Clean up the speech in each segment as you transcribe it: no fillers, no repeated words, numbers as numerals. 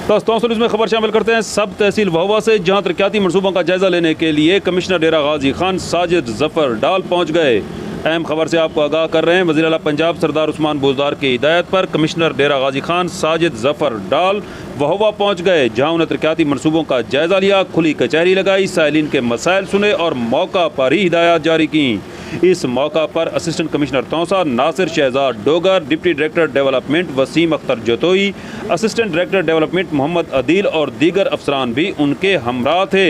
तौसल में खबर शामिल करते हैं सब तहसील वहवा से, जहां तरक्याती मनसूबों का जायजा लेने के लिए कमिश्नर डेरा गाजी खान साजिद जफर डाल पहुंच गए। अहम खबर से आपको आगाह कर रहे हैं। वज़ीर आला पंजाब सरदार उस्मान बुज़दार की हिदायत पर कमिश्नर डेरा गाजी खान साजिद जफर डाल वहवा पहुंच गए, जहां उन्हें तरक्याती मनसूबों का जायजा लिया, खुली कचहरी लगाई, साइलिन के मसाइल सुने और मौका पर ही हिदायत जारी की। इस मौका पर assistant commissioner Taunsa Nasir Shahzad Dogar, deputy director development Waseem Akhtar Jatoi, assistant director development Mohammad Adeel और दीगर अफसरान भी उनके हमरा थे।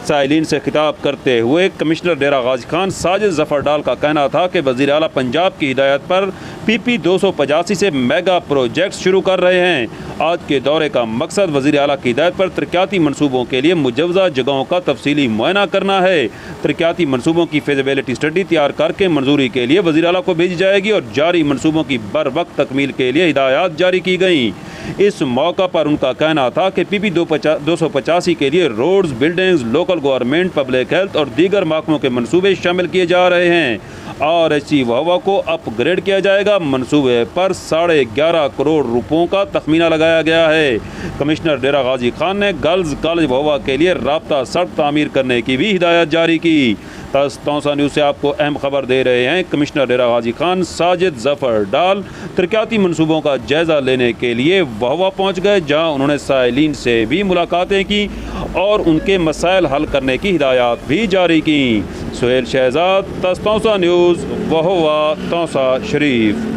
साइलिन से खिताब करते हुए कमिश्नर डेरा गाजी खान साजिद जफर डाल का कहना था कि वज़ीर आला पंजाब की हिदायत पर PP 285 से मेगा प्रोजेक्ट शुरू कर रहे हैं। आज के दौरे का मकसद वज़ीर आला की हिदायत पर तरक्याती मनसूबों के लिए मुजवज़ा जगहों का तफसीली मुआयना करना है। तरक्याती मनसूबों की फिजिबिलिटी स्टडी तैयार करके मंजूरी के लिए वज़ीर आला को भेजी जाएगी और जारी मनसूबों की बर वक्त तकमील के लिए हिदायत जारी की गई। इस मौका पर उनका कहना था कि PP 285 के लिए roads, buildings, local government, public health और दीगर महकमों के मनसूबे शामिल किए जा रहे हैं। RHC वहवा को अपग्रेड किया जाएगा। मनसूबे पर 11.5 करोड़ रुपयों का तखमीना लगाया गया है। कमिश्नर डेरा गाजी खान ने गर्ल्स कॉलेज वहवा के लिए राब्ता सड़क तामीर करने की भी हिदायत जारी की। तौसा न्यूज़ से आपको अहम खबर दे रहे हैं। कमिश्नर डेरा गाजी खान साजिद जफर डाल तरक्याती मनसूबों का जायजा लेने के लिए वहवा पहुँच गए, जहाँ उन्होंने साइलिन से भी मुलाकातें की और उनके मसाइल हल करने की हिदायत भी जारी की। सुहेल शहजाद, तौसा न्यूज़, वहवा, तौसा शरीफ।